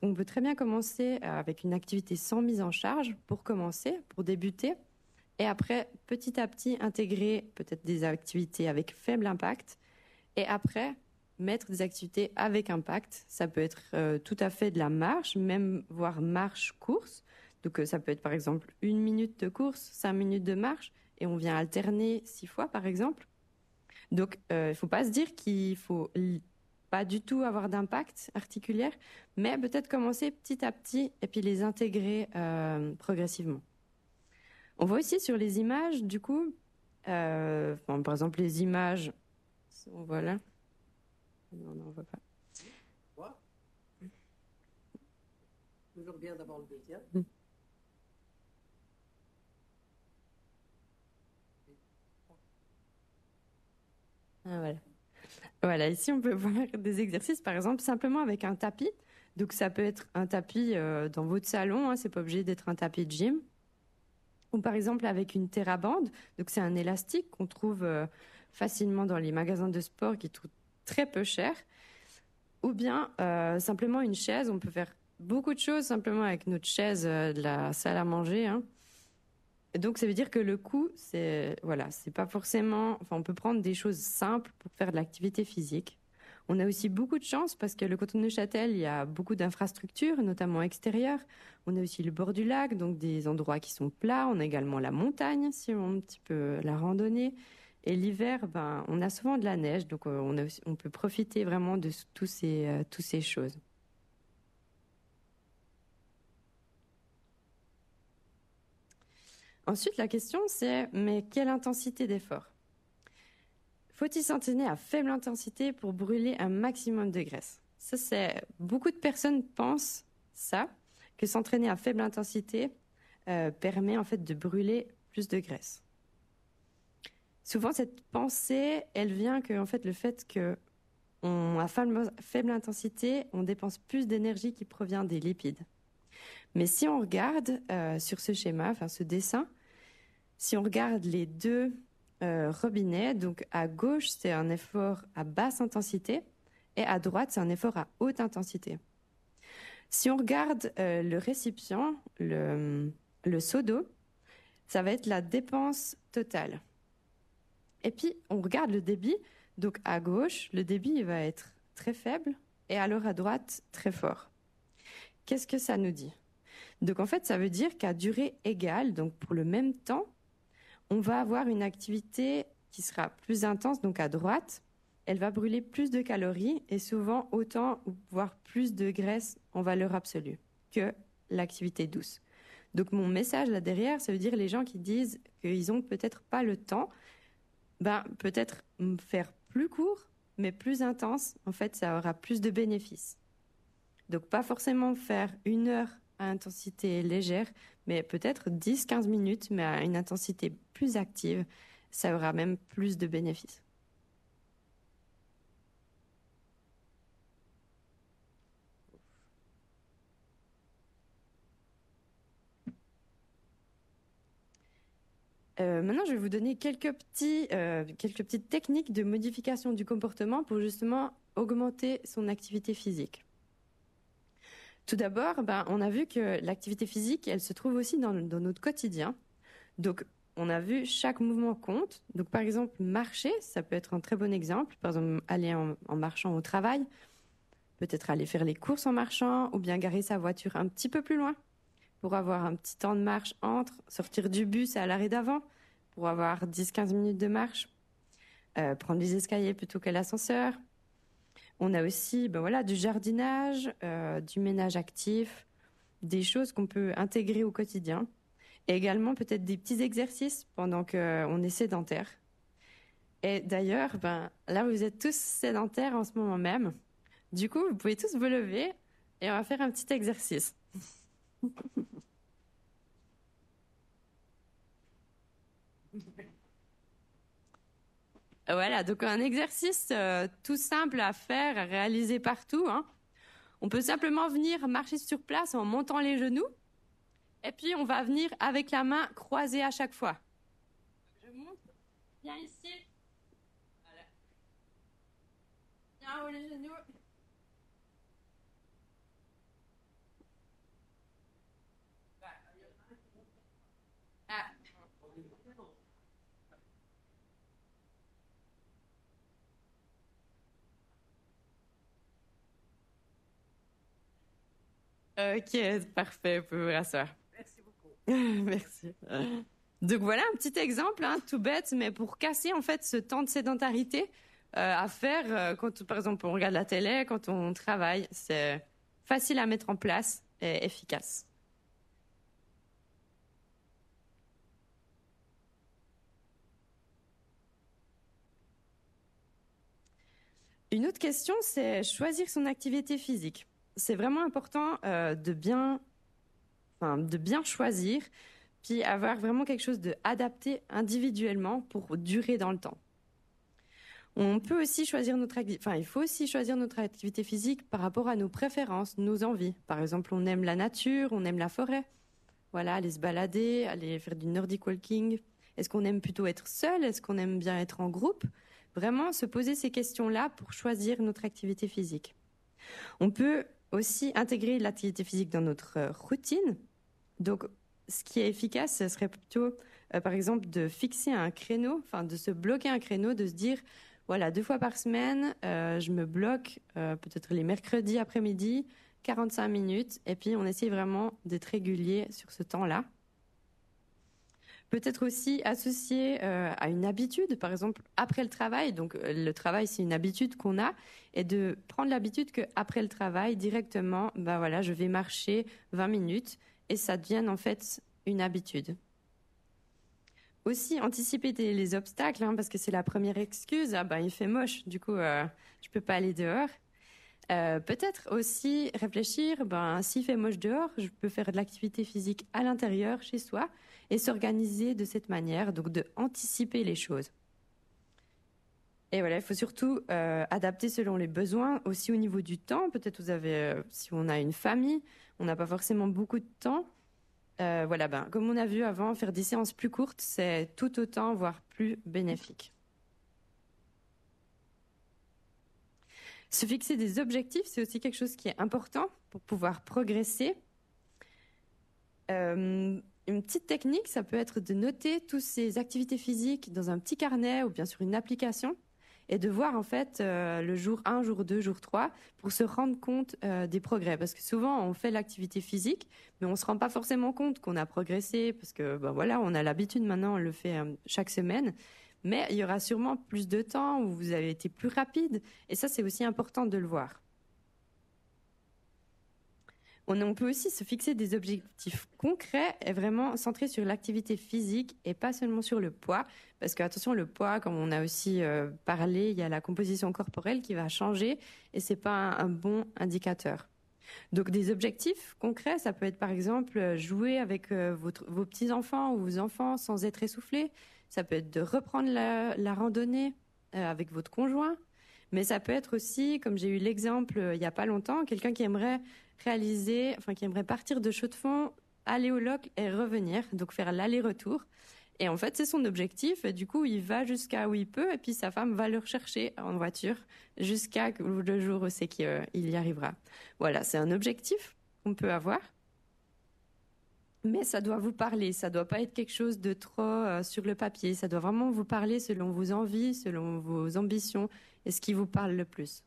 on peut très bien commencer avec une activité sans mise en charge pour commencer, pour débuter. Et après, petit à petit, intégrer peut-être des activités avec faible impact. Et après, mettre des activités avec impact. Ça peut être tout à fait de la marche, même voire marche-course. Donc ça peut être par exemple 1 minute de course, 5 minutes de marche. Et on vient alterner 6 fois, par exemple. Donc il ne faut pas se dire qu'il faut pas du tout avoir d'impact articulaire, mais peut-être commencer petit à petit et puis les intégrer progressivement. On voit aussi sur les images, du coup, par exemple les images, voilà. Non, on voit pas. Quoi? Toujours bien d'avoir le deuxième. Ah, voilà. Voilà, ici on peut voir des exercices, par exemple, simplement avec un tapis. Donc ça peut être un tapis dans votre salon, hein, c'est pas obligé d'être un tapis de gym. Ou par exemple avec une TheraBand, donc c'est un élastique qu'on trouve facilement dans les magasins de sport qui coûte très peu cher. Ou bien simplement une chaise, on peut faire beaucoup de choses simplement avec notre chaise de la salle à manger. Hein. Et donc ça veut dire que le coût, c'est pas forcément... Enfin, on peut prendre des choses simples pour faire de l'activité physique. On a aussi beaucoup de chance parce que le canton de Neuchâtel, il y a beaucoup d'infrastructures, notamment extérieures. On a aussi le bord du lac, donc des endroits qui sont plats. On a également la montagne, si on a un petit peu la randonnée. Et l'hiver, on a souvent de la neige, donc on peut profiter vraiment de toutes ces choses. Ensuite, la question, c'est mais quelle intensité d'effort ? Faut-il s'entraîner à faible intensité pour brûler un maximum de graisse ? Ça, c'est beaucoup de personnes pensent ça, que s'entraîner à faible intensité permet en fait de brûler plus de graisse. souvent cette pensée, elle vient que en fait le fait que à faible intensité, on dépense plus d'énergie qui provient des lipides. Mais si on regarde sur ce schéma, enfin ce dessin, si on regarde les deux robinets, donc à gauche c'est un effort à basse intensité et à droite c'est un effort à haute intensité. Si on regarde le récipient, le seau d'eau, ça va être la dépense totale. Et puis on regarde le débit, donc à gauche le débit il va être très faible et alors à droite très fort. Qu'est-ce que ça nous dit ? Donc en fait ça veut dire qu'à durée égale, donc pour le même temps, on va avoir une activité qui sera plus intense, donc à droite, elle va brûler plus de calories et souvent autant, voire plus de graisse en valeur absolue que l'activité douce. Donc mon message là derrière, ça veut dire les gens qui disent qu'ils ont peut-être pas le temps, peut-être faire plus court, mais plus intense, en fait ça aura plus de bénéfices. Donc pas forcément faire 1 heure à intensité légère, mais peut-être 10-15 minutes, mais à une intensité plus active, ça aura même plus de bénéfices. Maintenant, je vais vous donner quelques petites techniques de modification du comportement pour justement augmenter son activité physique. Tout d'abord, on a vu que l'activité physique, elle se trouve aussi dans notre quotidien. Donc, on a vu chaque mouvement compte. Donc, par exemple, marcher, ça peut être un très bon exemple. Par exemple, aller en marchant au travail, peut-être aller faire les courses en marchant, ou bien garer sa voiture un petit peu plus loin pour avoir un petit temps de marche entre, sortir du bus à l'arrêt d'avant pour avoir 10-15 minutes de marche, prendre les escaliers plutôt que l'ascenseur. On a aussi du jardinage, du ménage actif, des choses qu'on peut intégrer au quotidien. Et également peut-être des petits exercices pendant qu'on est sédentaire. Et d'ailleurs, là vous êtes tous sédentaires en ce moment même. Du coup, vous pouvez tous vous lever et on va faire un petit exercice. Voilà, donc un exercice tout simple à faire, à réaliser partout. On peut simplement venir marcher sur place en montant les genoux. Et puis, on va venir avec la main croisée à chaque fois. Je monte bien ici. Voilà. Bien haut les genoux. Ah. Ok, parfait, vous pouvez vous rasseoir. Merci beaucoup. Merci. Donc voilà un petit exemple, tout bête, mais pour casser en fait ce temps de sédentarité à faire quand, par exemple, on regarde la télé, quand on travaille. C'est facile à mettre en place et efficace. Une autre question, c'est choisir son activité physique. C'est vraiment important de bien choisir, puis avoir vraiment quelque chose de adapté individuellement pour durer dans le temps. On peut aussi choisir il faut aussi choisir notre activité physique par rapport à nos préférences, nos envies. Par exemple, on aime la nature, on aime la forêt. Voilà, aller se balader, aller faire du Nordic walking. Est-ce qu'on aime plutôt être seul? Est-ce qu'on aime bien être en groupe? Vraiment se poser ces questions-là pour choisir notre activité physique. On peut aussi intégrer l'activité physique dans notre routine. Donc, ce qui est efficace, ce serait plutôt, par exemple, de fixer un créneau, de se bloquer un créneau, de se dire, voilà, 2 fois par semaine, je me bloque peut-être les mercredis après-midi, 45 minutes, et puis on essaie vraiment d'être régulier sur ce temps-là. Peut-être aussi associé à une habitude, par exemple après le travail. Donc le travail, c'est une habitude qu'on a, et de prendre l'habitude qu'après le travail, directement, je vais marcher 20 minutes, et ça devienne en fait une habitude. Aussi anticiper les obstacles, parce que c'est la première excuse. Il fait moche, du coup je peux pas aller dehors. Peut-être aussi réfléchir, s'il fait moche dehors, je peux faire de l'activité physique à l'intérieur, chez soi, et s'organiser de cette manière, donc de anticiper les choses. Et voilà, il faut surtout adapter selon les besoins, aussi au niveau du temps. Peut-être vous avez, si on a une famille, on n'a pas forcément beaucoup de temps. Voilà, comme on a vu avant, faire des séances plus courtes, c'est tout autant, voire plus bénéfique. Se fixer des objectifs, c'est aussi quelque chose qui est important pour pouvoir progresser. Une petite technique, ça peut être de noter toutes ces activités physiques dans un petit carnet ou bien sur une application et de voir en fait le jour 1, jour 2, jour 3 pour se rendre compte des progrès. Parce que souvent, on fait l'activité physique, mais on ne se rend pas forcément compte qu'on a progressé parce que voilà, on a l'habitude maintenant, on le fait chaque semaine. Mais il y aura sûrement plus de temps où vous avez été plus rapide. Et ça, c'est aussi important de le voir. On peut aussi se fixer des objectifs concrets et vraiment centrés sur l'activité physique et pas seulement sur le poids. Parce que, attention, le poids, comme on a aussi parlé, il y a la composition corporelle qui va changer et ce n'est pas un bon indicateur. Donc, des objectifs concrets, ça peut être par exemple jouer avec vos petits-enfants ou vos enfants sans être essoufflé. Ça peut être de reprendre la randonnée avec votre conjoint. Mais ça peut être aussi, comme j'ai eu l'exemple il n'y a pas longtemps, quelqu'un qui aimerait qui aimerait partir de Chaux-de-Fonds, aller au Locle et revenir, donc faire l'aller-retour. Et en fait, c'est son objectif. Et du coup, il va jusqu'à où il peut et puis sa femme va le rechercher en voiture jusqu'à le jour où c'est qu'il y arrivera. Voilà, c'est un objectif qu'on peut avoir. Mais ça doit vous parler, ça doit pas être quelque chose de trop sur le papier. Ça doit vraiment vous parler selon vos envies, selon vos ambitions et ce qui vous parle le plus.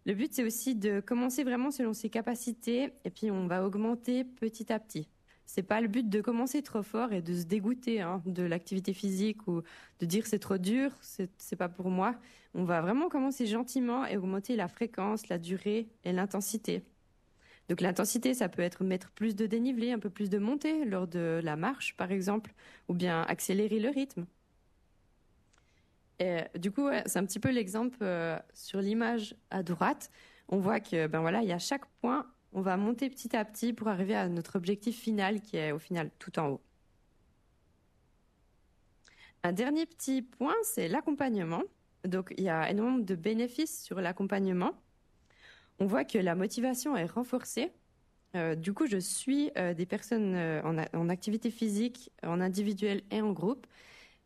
Le but, c'est aussi de commencer vraiment selon ses capacités et puis on va augmenter petit à petit. C'est pas le but de commencer trop fort et de se dégoûter de l'activité physique ou de dire c'est trop dur, c'est pas pour moi. On va vraiment commencer gentiment et augmenter la fréquence, la durée et l'intensité. Donc l'intensité, ça peut être mettre plus de dénivelé, un peu plus de montée lors de la marche, par exemple, ou bien accélérer le rythme. Et du coup, c'est un petit peu l'exemple sur l'image à droite. On voit que, il y a chaque point, on va monter petit à petit pour arriver à notre objectif final, qui est au final tout en haut. Un dernier petit point, c'est l'accompagnement. Donc, il y a énormément de bénéfices sur l'accompagnement. On voit que la motivation est renforcée. Du coup, je suis des personnes en activité physique, en individuel et en groupe.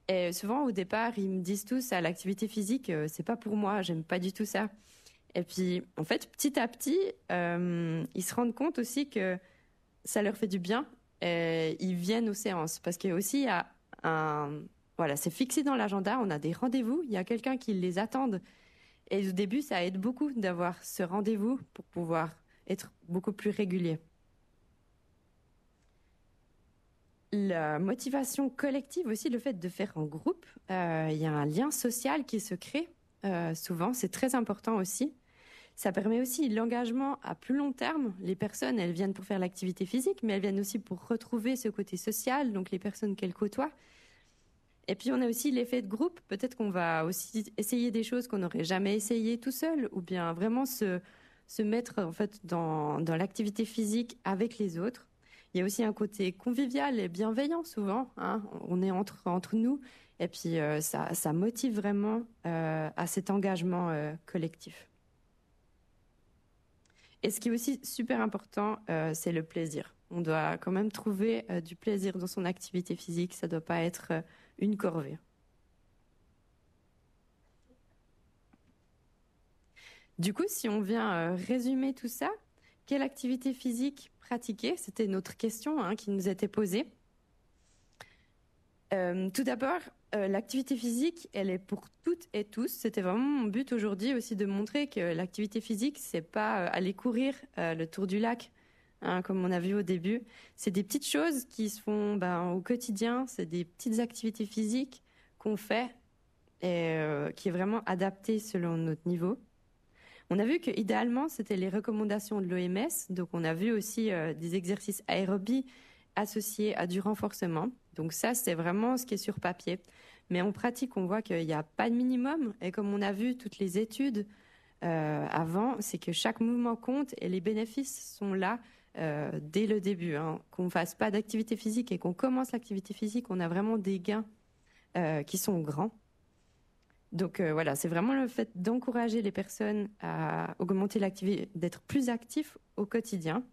Et souvent, au départ, ils me disent tous à l'activité physique, c'est pas pour moi, j'aime pas du tout ça. Et puis, en fait, petit à petit, ils se rendent compte aussi que ça leur fait du bien et ils viennent aux séances. Parce qu'il y a aussi c'est fixé dans l'agenda, on a des rendez-vous, il y a quelqu'un qui les attend. Et au début, ça aide beaucoup d'avoir ce rendez-vous pour pouvoir être beaucoup plus régulier. La motivation collective aussi, le fait de faire en groupe, il y a un lien social qui se crée souvent, c'est très important aussi. Ça permet aussi l'engagement à plus long terme. Les personnes, elles viennent pour faire l'activité physique, mais elles viennent aussi pour retrouver ce côté social, donc les personnes qu'elles côtoient. Et puis, on a aussi l'effet de groupe. Peut-être qu'on va aussi essayer des choses qu'on n'aurait jamais essayées tout seul, ou bien vraiment se mettre en fait dans l'activité physique avec les autres. Il y a aussi un côté convivial et bienveillant souvent. On est entre nous. Et puis, ça motive vraiment à cet engagement collectif. Et ce qui est aussi super important, c'est le plaisir. On doit quand même trouver du plaisir dans son activité physique. Ça ne doit pas être une corvée. Du coup, si on vient résumer tout ça, quelle activité physique pratiquer? C'était notre question qui nous était posée. Tout d'abord, l'activité physique, elle est pour toutes et tous. C'était vraiment mon but aujourd'hui aussi de montrer que l'activité physique, c'est pas aller courir le tour du lac, comme on a vu au début. C'est des petites choses qui se font au quotidien. C'est des petites activités physiques qu'on fait et qui est vraiment adaptée selon notre niveau. On a vu que idéalement, c'était les recommandations de l'OMS. Donc, on a vu aussi des exercices aérobies associés à du renforcement. Donc ça, c'est vraiment ce qui est sur papier. Mais en pratique, on voit qu'il n'y a pas de minimum. Et comme on a vu toutes les études avant, c'est que chaque mouvement compte et les bénéfices sont là dès le début. Qu'on ne fasse pas d'activité physique et qu'on commence l'activité physique, on a vraiment des gains qui sont grands. Donc voilà, c'est vraiment le fait d'encourager les personnes à augmenter l'activité, d'être plus actifs au quotidien.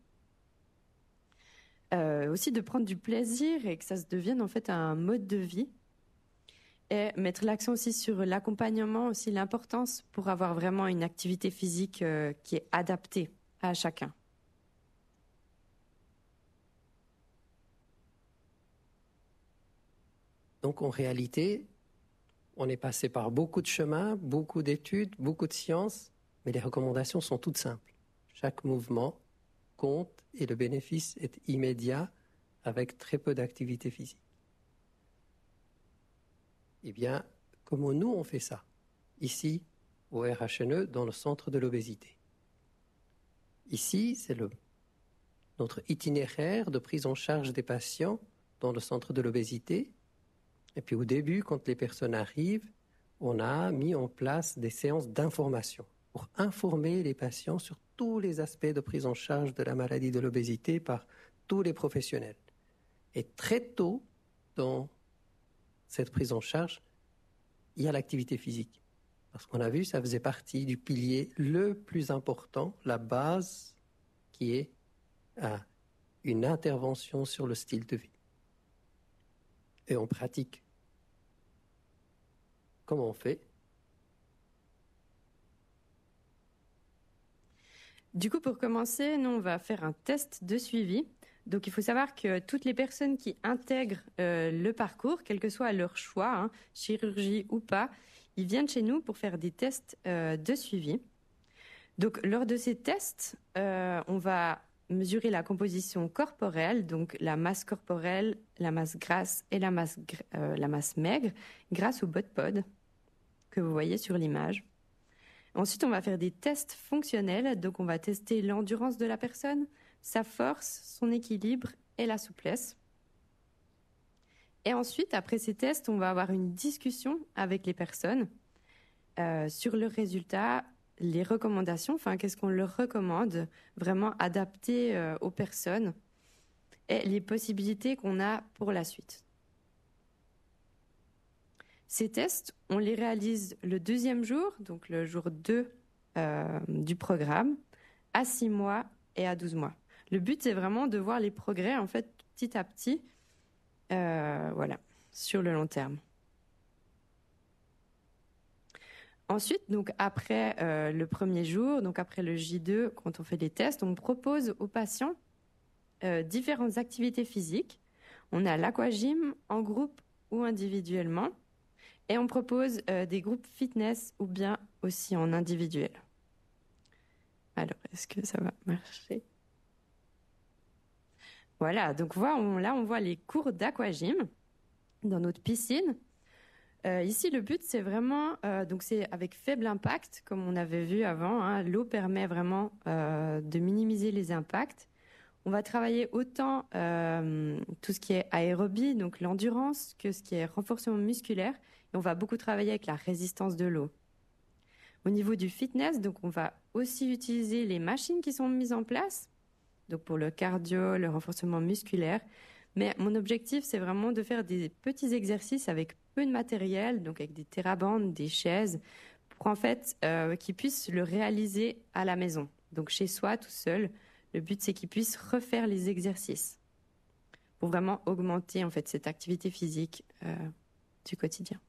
Aussi de prendre du plaisir et que ça se devienne en fait un mode de vie. Et mettre l'accent aussi sur l'accompagnement, aussi l'importance pour avoir vraiment une activité physique qui est adaptée à chacun. Donc en réalité, on est passé par beaucoup de chemins, beaucoup d'études, beaucoup de sciences, mais les recommandations sont toutes simples. Chaque mouvement compte et le bénéfice est immédiat avec très peu d'activité physique. Eh bien, comment nous on fait ça? Ici, au RHNE, dans le centre de l'obésité. Ici, c'est notre itinéraire de prise en charge des patients dans le centre de l'obésité. Et puis au début, quand les personnes arrivent, on a mis en place des séances d'information pour informer les patients sur tous les aspects de prise en charge de la maladie de l'obésité par tous les professionnels. Et très tôt, dans cette prise en charge, il y a l'activité physique. Parce qu'on a vu, ça faisait partie du pilier le plus important, la base qui est une intervention sur le style de vie. Et on pratique. Comment on fait? Du coup, pour commencer, nous, on va faire un test de suivi. Donc, il faut savoir que toutes les personnes qui intègrent le parcours, quel que soit leur choix, chirurgie ou pas, ils viennent chez nous pour faire des tests de suivi. Donc, lors de ces tests, on va mesurer la composition corporelle, donc la masse corporelle, la masse grasse et la masse maigre, grâce au BODPOD que vous voyez sur l'image. Ensuite, on va faire des tests fonctionnels, donc on va tester l'endurance de la personne, sa force, son équilibre et la souplesse. Et ensuite, après ces tests, on va avoir une discussion avec les personnes sur leurs résultats, les recommandations, enfin qu'est-ce qu'on leur recommande, vraiment adapté aux personnes et les possibilités qu'on a pour la suite. Ces tests, on les réalise le 2e jour, donc le jour 2 du programme, à 6 mois et à 12 mois. Le but, c'est vraiment de voir les progrès, en fait, petit à petit, voilà, sur le long terme. Ensuite, donc après le 1er jour, donc après le J2, quand on fait les tests, on propose aux patients différentes activités physiques. On a l'aquagym en groupe ou individuellement. Et on propose des groupes fitness ou bien aussi en individuel. Alors, est-ce que ça va marcher? Voilà, donc là, on voit les cours d'aquagym dans notre piscine. Ici, le but, c'est vraiment, donc c'est avec faible impact, comme on avait vu avant. L'eau permet vraiment de minimiser les impacts. On va travailler autant tout ce qui est aérobie, donc l'endurance, que ce qui est renforcement musculaire. Et on va beaucoup travailler avec la résistance de l'eau. Au niveau du fitness, donc on va aussi utiliser les machines qui sont mises en place, donc pour le cardio, le renforcement musculaire. Mais mon objectif, c'est vraiment de faire des petits exercices avec peu de matériel, donc avec des thérabandes, des chaises, pour en fait qu'ils puissent le réaliser à la maison, donc chez soi, tout seul. Le but, c'est qu'ils puissent refaire les exercices pour vraiment augmenter en fait cette activité physique du quotidien.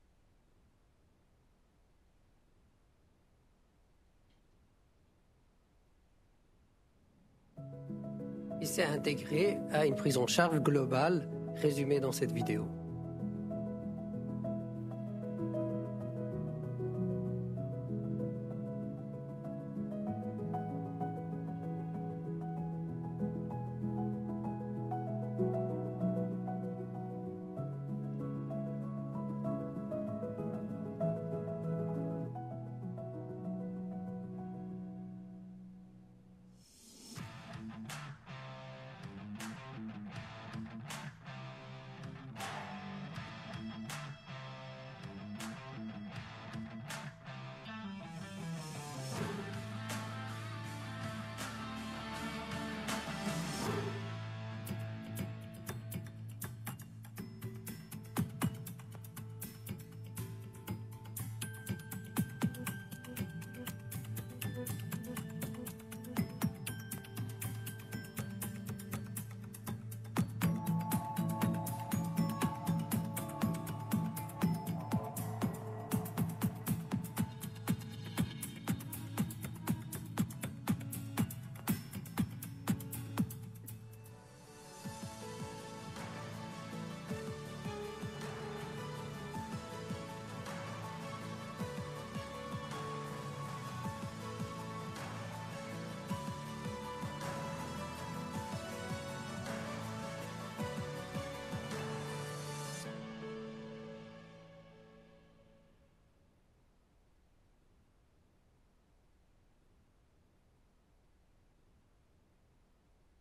Il s'est intégré à une prise en charge globale résumée dans cette vidéo.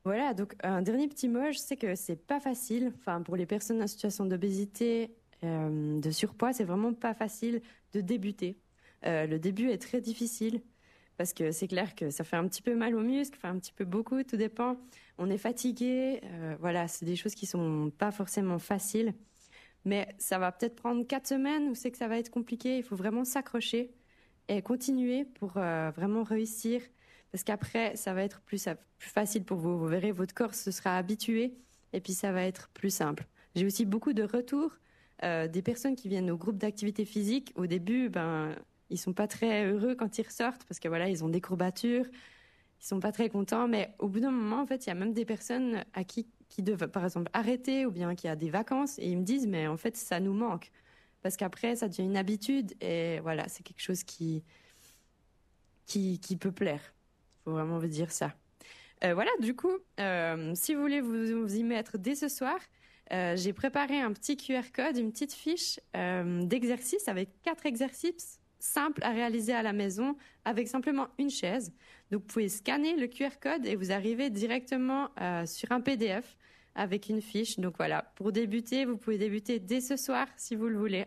Voilà, donc un dernier petit mot, je sais que c'est pas facile. Enfin, pour les personnes en situation d'obésité, de surpoids, c'est vraiment pas facile de débuter. Le début est très difficile parce que c'est clair que ça fait un petit peu mal aux muscles, enfin un petit peu beaucoup, tout dépend. On est fatigué, voilà, c'est des choses qui sont pas forcément faciles. Mais ça va peut-être prendre 4 semaines où c'est que ça va être compliqué. Il faut vraiment s'accrocher et continuer pour vraiment réussir. Parce qu'après, ça va être plus facile pour vous. Vous verrez, votre corps se sera habitué et puis ça va être plus simple. J'ai aussi beaucoup de retours des personnes qui viennent au groupe d'activité physique. Au début, ils sont pas très heureux quand ils ressortent parce que voilà, ils ont des courbatures, ils sont pas très contents. Mais au bout d'un moment, en fait, il y a même des personnes à qui doivent, par exemple, arrêter ou bien qui a des vacances et ils me disent, mais en fait, ça nous manque. Parce qu'après, ça devient une habitude et voilà, c'est quelque chose qui peut plaire. Il faut vraiment vous dire ça. Voilà, du coup, si vous voulez vous y mettre dès ce soir, j'ai préparé un petit QR code, une petite fiche d'exercices avec 4 exercices simples à réaliser à la maison avec simplement une chaise. Donc, vous pouvez scanner le QR code et vous arrivez directement sur un PDF avec une fiche. Donc voilà, pour débuter, vous pouvez débuter dès ce soir si vous le voulez.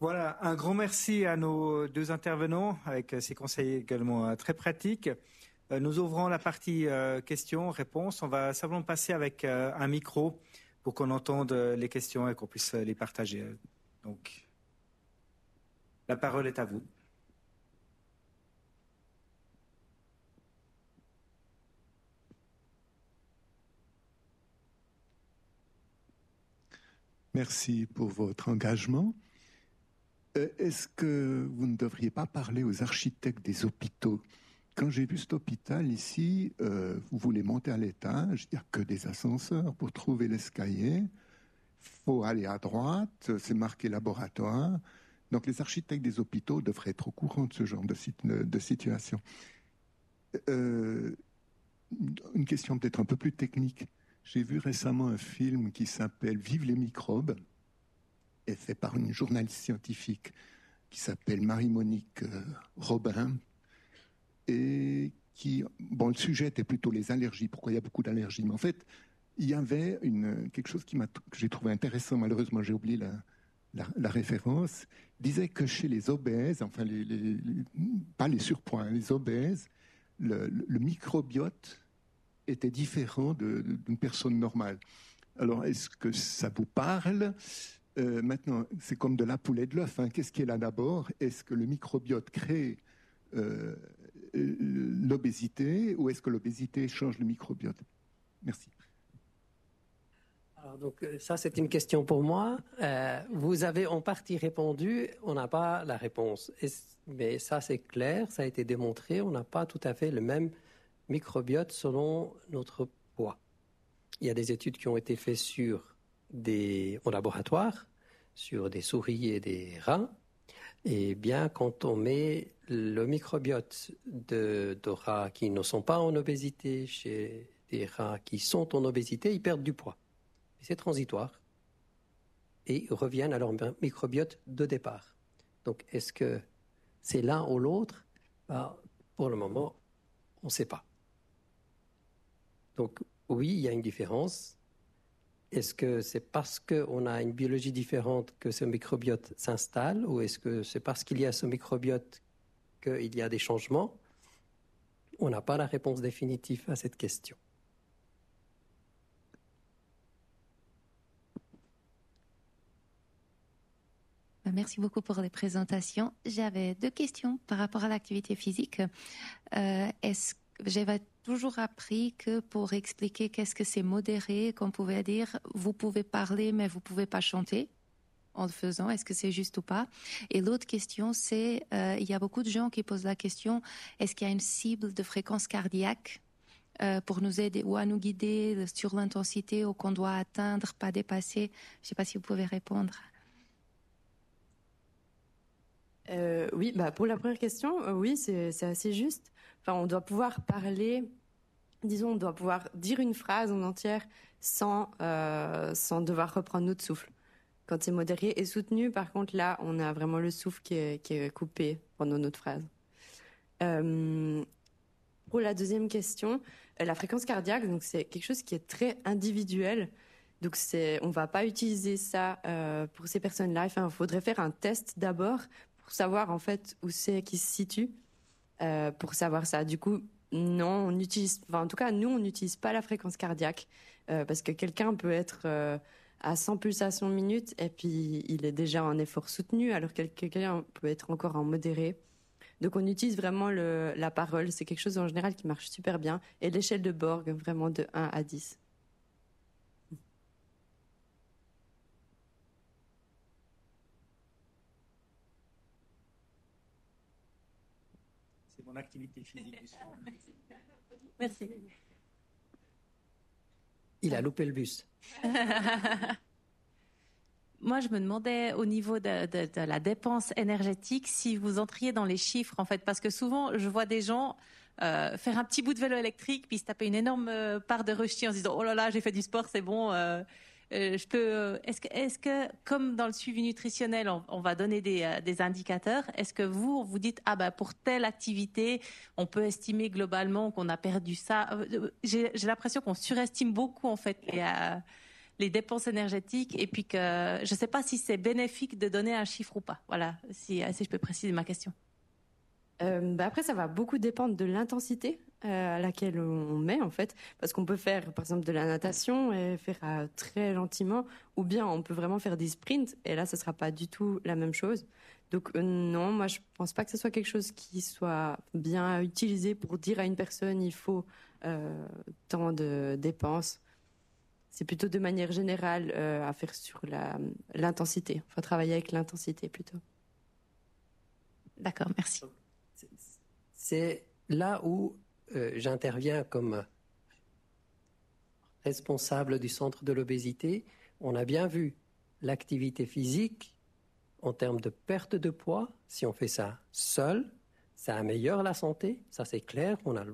Voilà, un grand merci à nos 2 intervenants avec ces conseils également très pratiques. Nous ouvrons la partie questions-réponses. On va simplement passer avec un micro pour qu'on entende les questions et qu'on puisse les partager. Donc, la parole est à vous. Merci pour votre engagement. Est-ce que vous ne devriez pas parler aux architectes des hôpitaux? Quand j'ai vu cet hôpital ici, vous voulez monter à l'étage, il n'y a que des ascenseurs pour trouver l'escalier. Il faut aller à droite, c'est marqué laboratoire. Donc les architectes des hôpitaux devraient être au courant de ce genre de situation. Une question peut-être un peu plus technique. J'ai vu récemment un film qui s'appelle « Vive les microbes » est fait par une journaliste scientifique qui s'appelle Marie-Monique Robin et le sujet était plutôt les allergies, pourquoi il y a beaucoup d'allergies, mais en fait, il y avait quelque chose que j'ai trouvé intéressant, malheureusement j'ai oublié la référence, disait que chez les obèses, enfin pas les surpoids, les obèses, le microbiote était différent d'une personne normale. Alors, est-ce que ça vous parle ? Maintenant, c'est comme de la poule et de l'œuf. Hein. Qu'est-ce qui est là d'abord? Est-ce que le microbiote crée l'obésité ou est-ce que l'obésité change le microbiote? Merci. Alors donc, ça, c'est une question pour moi. Vous avez en partie répondu, on n'a pas la réponse. Mais ça, c'est clair, ça a été démontré, on n'a pas tout à fait le même microbiote selon notre poids. Il y a des études qui ont été faites au laboratoire, sur des souris et des rats. Et bien, quand on met le microbiote de rats qui ne sont pas en obésité chez des rats qui sont en obésité, ils perdent du poids. Et c'est transitoire. Et ils reviennent à leur microbiote de départ. Donc, est-ce que c'est l'un ou l'autre? Pour le moment, on ne sait pas. Donc, oui, il y a une différence. Est-ce que c'est parce qu'on a une biologie différente que ce microbiote s'installe ou est-ce que c'est parce qu'il y a ce microbiote qu'il y a des changements? On n'a pas la réponse définitive à cette question. Merci beaucoup pour les présentations. J'avais 2 questions par rapport à l'activité physique. J'avais toujours appris que pour expliquer qu'est-ce que c'est modéré, qu'on pouvait dire vous pouvez parler mais vous pouvez pas chanter en le faisant. Est-ce que c'est juste ou pas? Et l'autre question, c'est il y a beaucoup de gens qui posent la question est-ce qu'il y a une cible de fréquence cardiaque pour nous aider ou à nous guider sur l'intensité ou qu'on doit atteindre, pas dépasser? Je ne sais pas si vous pouvez répondre. Oui, pour la première question, oui, c'est assez juste. Enfin, on doit pouvoir parler, disons, on doit pouvoir dire une phrase en entière sans devoir reprendre notre souffle. Quand c'est modéré et soutenu, par contre, là, on a vraiment le souffle qui est coupé pendant notre phrase. Pour la deuxième question, la fréquence cardiaque, donc c'est quelque chose qui est très individuel. Donc on va pas utiliser ça pour ces personnes-là. Enfin, il faudrait faire un test d'abord pour savoir en fait où c'est qui se situe pour savoir ça. Du coup, non, on utilise, enfin, en tout cas, nous, on n'utilise pas la fréquence cardiaque parce que quelqu'un peut être à 100 pulsations minute et puis il est déjà en effort soutenu, alors que quelqu'un peut être encore en modéré. Donc on utilise vraiment la parole, c'est quelque chose en général qui marche super bien, et l'échelle de Borg, vraiment de 1 à 10. C'est mon activité physique du soir. Merci. Il a loupé le bus. Moi, je me demandais au niveau de la dépense énergétique si vous entriez dans les chiffres, en fait, parce que souvent, je vois des gens faire un petit bout de vélo électrique puis se taper une énorme part de rushti en se disant « Oh là là, j'ai fait du sport, c'est bon, je peux… » Est-ce que, comme dans le suivi nutritionnel, on va donner des indicateurs, est-ce que vous dites « Ah ben, pour telle activité, on peut estimer globalement qu'on a perdu ça ?» J'ai l'impression qu'on surestime beaucoup, en fait, les dépenses énergétiques, et puis que je ne sais pas si c'est bénéfique de donner un chiffre ou pas. Voilà, si je peux préciser ma question. Après, ça va beaucoup dépendre de l'intensité à laquelle on met, en fait, parce qu'on peut faire, par exemple, de la natation et faire très gentiment, ou bien on peut vraiment faire des sprints, et là, ce ne sera pas du tout la même chose. Donc non, moi, je ne pense pas que ce soit quelque chose qui soit bien utilisé pour dire à une personne, il faut tant de dépenses. C'est plutôt de manière générale à faire sur l'intensité. Il faut travailler avec l'intensité plutôt. D'accord, merci. C'est là où j'interviens comme responsable du centre de l'obésité. On a bien vu l'activité physique en termes de perte de poids. Si on fait ça seul, ça améliore la santé, ça c'est clair. On a